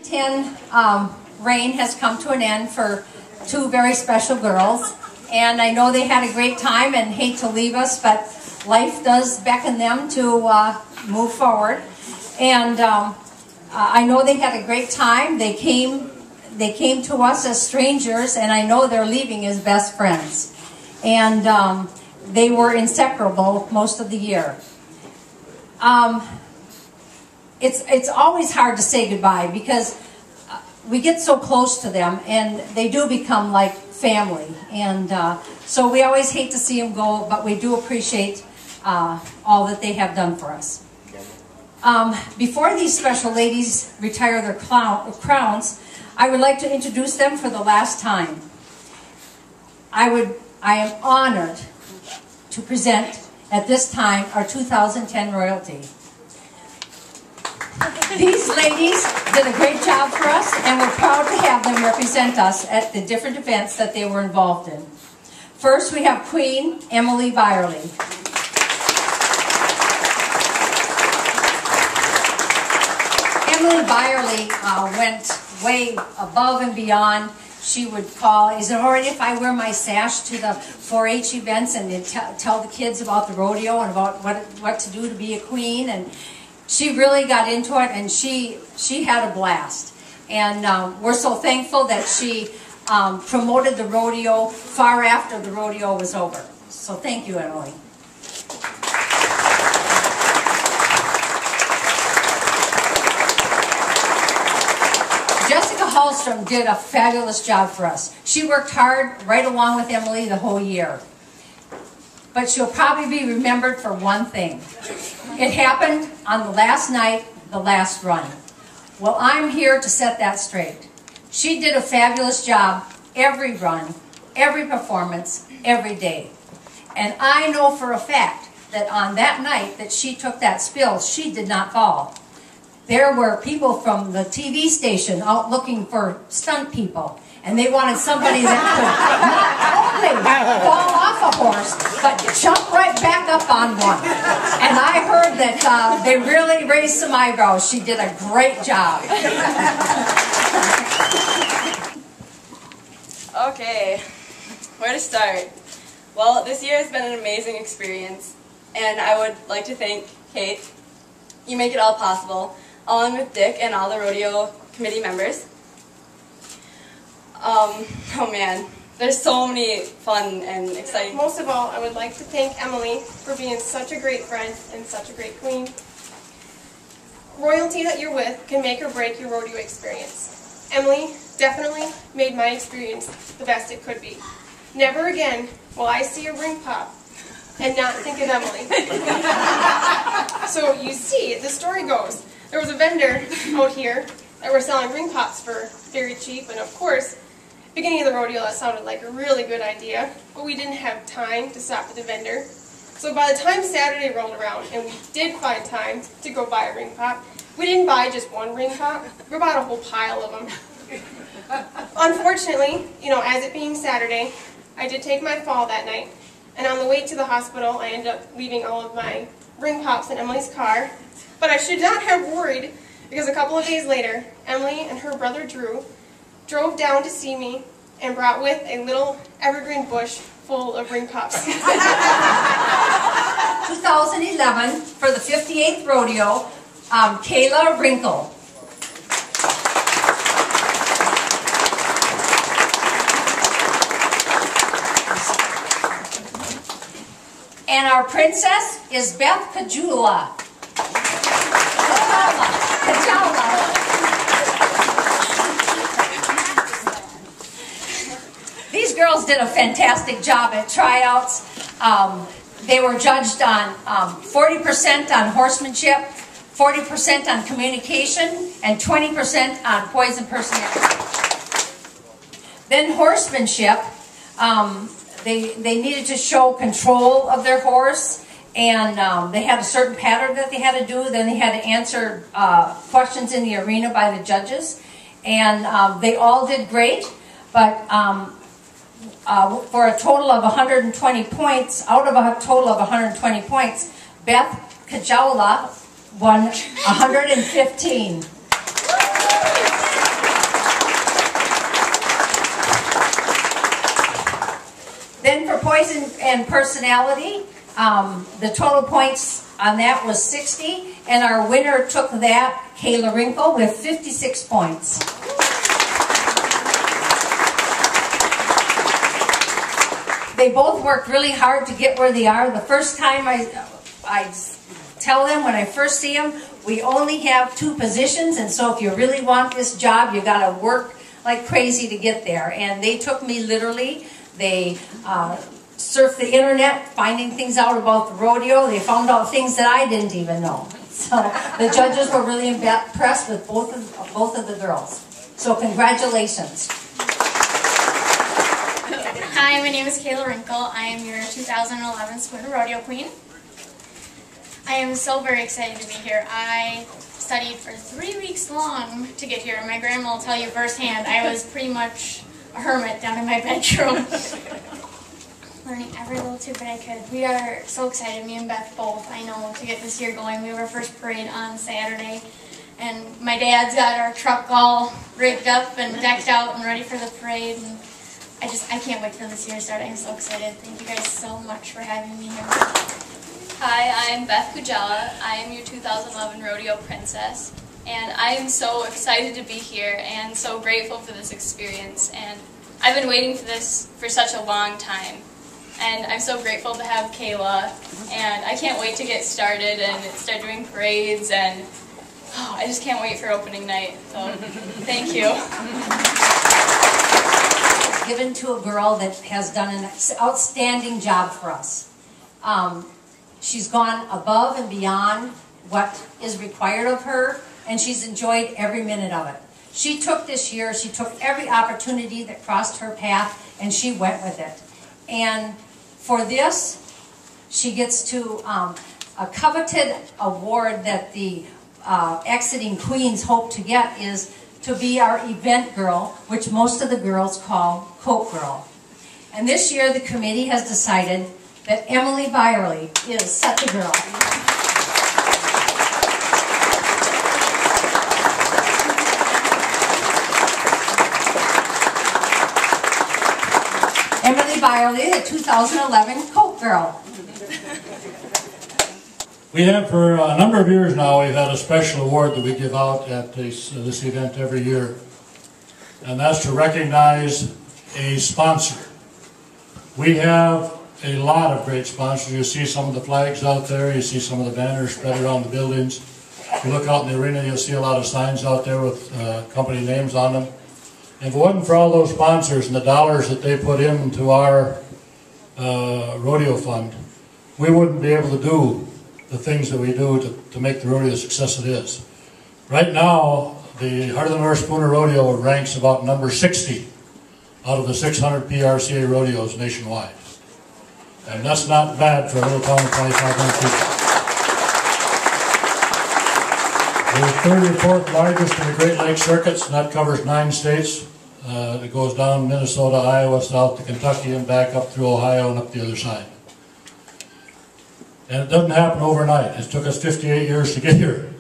2010 reign has come to an end for two very special girls, and I know they had a great time and hate to leave us, but life does beckon them to move forward. And I know they had a great time. They came to us as strangers, and I know they're leaving as best friends. And they were inseparable most of the year. It's always hard to say goodbye because we get so close to them, and they do become like family. And so we always hate to see them go, but we do appreciate all that they have done for us. Before these special ladies retire their crowns, I would like to introduce them for the last time. I am honored to present at this time our 2010 royalty. These ladies did a great job for us, and we're proud to have them represent us at the different events that they were involved in. First, we have Queen Emily Byerly. Emily Byerly went way above and beyond. She would call, is it all right if I wear my sash to the 4-H events and tell the kids about the rodeo and about what to do to be a queen? And she really got into it, and she had a blast. And we're so thankful that she promoted the rodeo far after the rodeo was over. So thank you, Emily. Hallstrom did a fabulous job for us. She worked hard right along with Emily the whole year. But she'll probably be remembered for one thing. It happened on the last night, the last run. Well, I'm here to set that straight. She did a fabulous job every run, every performance, every day. And I know for a fact that on that night that she took that spill, she did not fall. There were people from the TV station out looking for stunt people, and they wanted somebody that could not only fall off a horse, but jump right back up on one. And I heard that they really raised some eyebrows. She did a great job. Okay, where to start? Well, this year has been an amazing experience, and I would like to thank Kate. You make it all possible, along with Dick and all the rodeo committee members. Oh man, there's so many fun and exciting. Most of all, I would like to thank Emily for being such a great friend and such a great queen. Royalty that you're with can make or break your rodeo experience. Emily definitely made my experience the best it could be. Never again will I see a ring pop and not think of Emily. So you see, the story goes, there was a vendor out here that were selling ring pops for very cheap, and of course, beginning of the rodeo, that sounded like a really good idea, but we didn't have time to stop at the vendor. So by the time Saturday rolled around and we did find time to go buy a ring pop, we didn't buy just one ring pop, we bought a whole pile of them. Unfortunately, as it being Saturday, I did take my fall that night, and on the way to the hospital, I ended up leaving all of my ring pops in Emily's car. But I should not have worried, because a couple of days later, Emily and her brother Drew drove down to see me and brought with a little evergreen bush full of ring pops. 2011, for the 58th rodeo, Kayla Wrinkle. And our princess is Beth Kajula. These girls did a fantastic job at tryouts. They were judged on 40% on horsemanship, 40% on communication, and 20% on poise and personality. Then horsemanship, they needed to show control of their horse, and they had a certain pattern that they had to do. Then they had to answer questions in the arena by the judges, and they all did great, but for a total of 120 points, out of a total of 120 points, Beth Kajaula won 115. poise and personality, the total points on that was 60, and our winner took that, Kayla Wrinkle, with 56 points. They both worked really hard to get where they are. The first time I tell them when I first see them, we only have 2 positions, and so if you really want this job, you got to work like crazy to get there. And they took me literally. They surfed the internet, finding things out about the rodeo. They found out things that I didn't even know. So the judges were really impressed with both of the girls. So congratulations. Hi, my name is Kayla Wrinkle. I am your 2011 Spooner Rodeo Queen. I am so very excited to be here. I studied for 3 weeks long to get here. My grandma will tell you firsthand, I was pretty much a hermit down in my bedroom. Learning every little tidbit I could. We are so excited, me and Beth both, I know, to get this year going. We have our first parade on Saturday, and my dad's got our truck all rigged up and decked out and ready for the parade. And I can't wait for this year to start. I'm so excited. Thank you guys so much for having me here. Hi, I'm Beth Kujala. I am your 2011 Rodeo Princess, and I am so excited to be here and so grateful for this experience. And I've been waiting for this for such a long time, and I'm so grateful to have Kayla, and I can't wait to get started and start doing parades, and I just can't wait for opening night. So thank you. Given to a girl that has done an outstanding job for us. She's gone above and beyond what is required of her, and she's enjoyed every minute of it. She took this year, she took every opportunity that crossed her path, and she went with it. And for this, she gets to a coveted award that the exiting queens hope to get is to be our event girl, which most of the girls call Coke Girl. And this year, the committee has decided that Emily Byerly is such a girl. Emily Byerly, the 2011 Coke Girl. We have for a number of years now, we've had a special award that we give out at this event every year. And that's to recognize a sponsor. We have a lot of great sponsors. You see some of the flags out there, you see some of the banners spread around the buildings. If you look out in the arena, you'll see a lot of signs out there with company names on them. And if it wasn't for all those sponsors and the dollars that they put into our rodeo fund, we wouldn't be able to do the things that we do to make the rodeo the success it is. Right now, the Heart of the North Spooner Rodeo ranks about number 60 out of the 600 PRCA rodeos nationwide. And that's not bad for a little town of 2,500 people. We're 34th largest in the Great Lakes circuits, and that covers 9 states. It goes down Minnesota, Iowa, south to Kentucky, and back up through Ohio and up the other side. And it doesn't happen overnight. It took us 58 years to get here.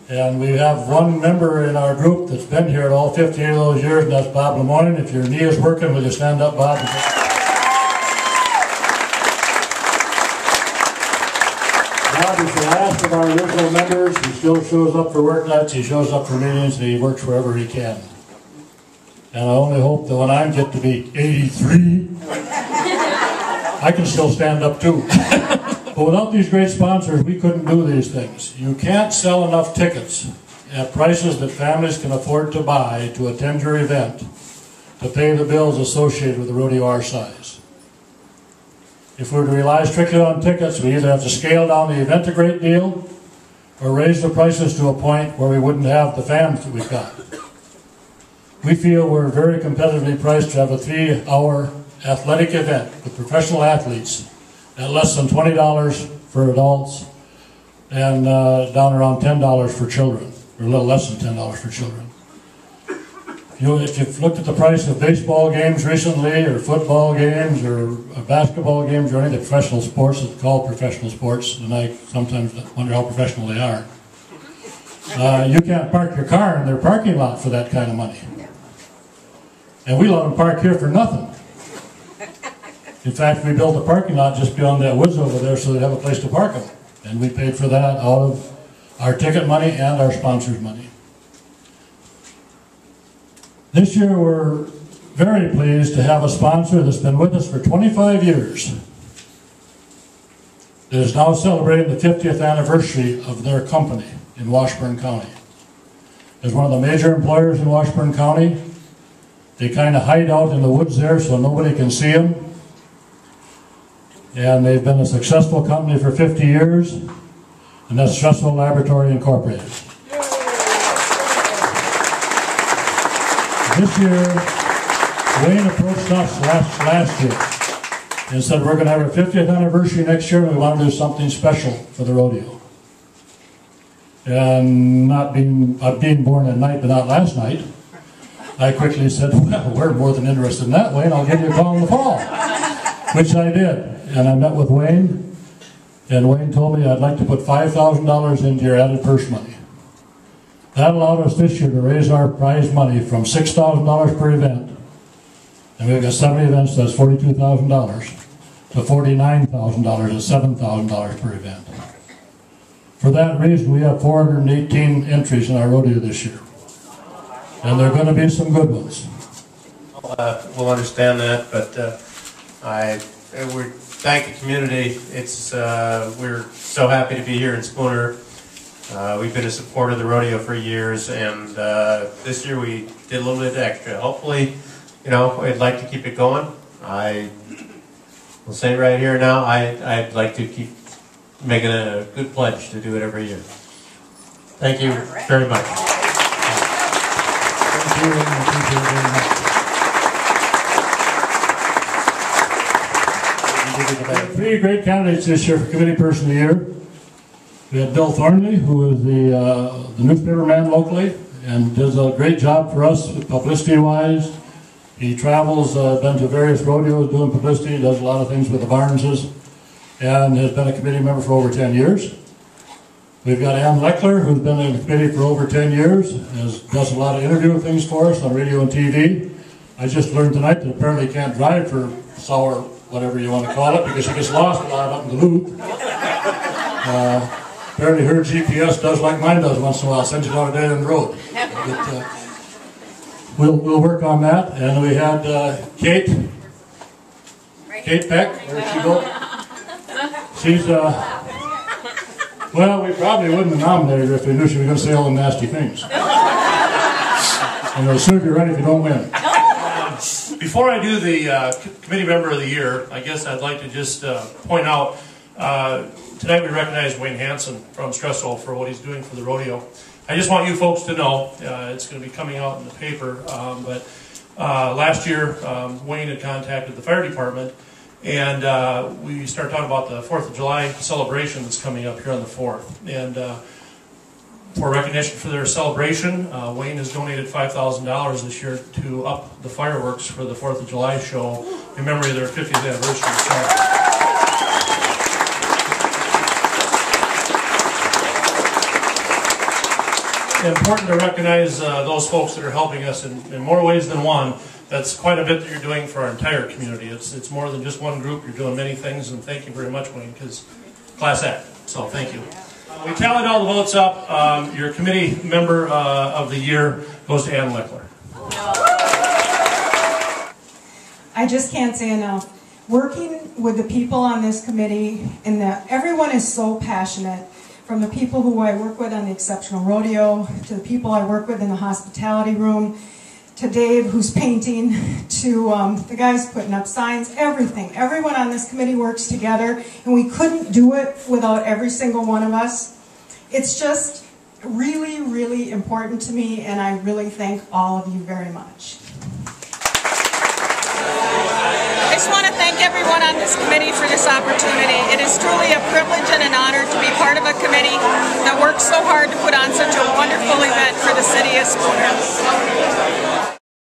And we have one member in our group that's been here at all 58 of those years, and that's Bob Lemoyne. If your knee is working, will you stand up, Bob? Bob is the last of our original members. He still shows up for work nights, he shows up for meetings, and he works wherever he can. And I only hope that when I get to be 83, I can still stand up too. But without these great sponsors, we couldn't do these things. You can't sell enough tickets at prices that families can afford to buy to attend your event to pay the bills associated with a rodeo our size. If we were to rely strictly on tickets, we either have to scale down the event a great deal or raise the prices to a point where we wouldn't have the fans that we've got. We feel we're very competitively priced to have a 3-hour athletic event with professional athletes at less than $20 for adults and down around $10 for children, or a little less than $10 for children. If you've looked at the price of baseball games recently, or football games, or basketball games, or any of the professional sports that's called professional sports, and I sometimes wonder how professional they are, you can't park your car in their parking lot for that kind of money. And we let them park here for nothing. In fact, we built a parking lot just beyond that woods over there so they'd have a place to park them. And we paid for that out of our ticket money and our sponsors' money. This year we're very pleased to have a sponsor that's been with us for 25 years. That is now celebrating the 50th anniversary of their company in Washburn County. As one of the major employers in Washburn County, they kind of hide out in the woods there so nobody can see them. And they've been a successful company for 50 years, and that's Stresau Laboratory Incorporated. This year, Wayne approached us last year and said we're going to have our 50th anniversary next year and we want to do something special for the rodeo. And not being born at night but not last night, I quickly said, well, we're more than interested in that, Wayne. I'll give you a call in the fall. Which I did. And I met with Wayne, and Wayne told me I'd like to put $5,000 into your added purse money. That allowed us this year to raise our prize money from $6,000 per event, and we've got 70 events, so that's $42,000, to $49,000 at $7,000 per event. For that reason, we have 418 entries in our rodeo this year. And there are going to be some good ones. We'll understand that, but we thank the community. We're so happy to be here in Spooner. We've been a supporter of the rodeo for years, and this year we did a little bit extra. Hopefully, I'd like to keep it going. I will say right here now, I'd like to keep making a good pledge to do it every year. Thank you very much. Thank you, and I appreciate it very much. We had 3 great candidates this year for Committee Person of the Year. We had Bill Thornley, who is the newspaper man locally, and does a great job for us publicity-wise. He travels, been to various rodeos doing publicity, does a lot of things with the Barneses, and has been a committee member for over 10 years. We've got Loechler, who's been in the committee for over 10 years, does a lot of interview things for us on radio and TV. I just learned tonight that apparently he can't drive for sour, whatever you want to call it, because he gets lost a lot up in the loop. Apparently her GPS does like mine does once in a while, sends you down a dead end road. But, we'll work on that. And we had Kate Peck, where'd she go? She's, well, we probably wouldn't have nominated her if we knew she was going to say all the nasty things. And they'll serve you right if you don't win. Before I do the Committee Member of the Year, I guess I'd like to just point out, tonight we recognize Wayne Hanson from Stresau for what he's doing for the rodeo. I just want you folks to know, it's going to be coming out in the paper, but last year Wayne had contacted the fire department, and we started talking about the 4th of July celebration that's coming up here on the 4th. And for recognition for their celebration, Wayne has donated $5,000 this year to up the fireworks for the 4th of July show in memory of their 50th anniversary. So, important to recognize those folks that are helping us in more ways than one. That's quite a bit that you're doing for our entire community. It's more than just one group. You're doing many things, and thank you very much, Wayne, because class act. So thank you. We tallied all the votes up. Your committee member of the year goes to Loechler. I just can't say enough. Working with the people on this committee, and that everyone is so passionate. From the people who I work with on the Exceptional Rodeo, to the people I work with in the hospitality room, to Dave who's painting, to the guys putting up signs, everything. Everyone on this committee works together, and we couldn't do it without every single one of us. It's just really, really important to me, and I really thank all of you very much. I just want to thank everyone on this committee for this opportunity. It is truly a privilege and an honor to be part of a committee that works so hard to put on such a wonderful event for the city of Spooner.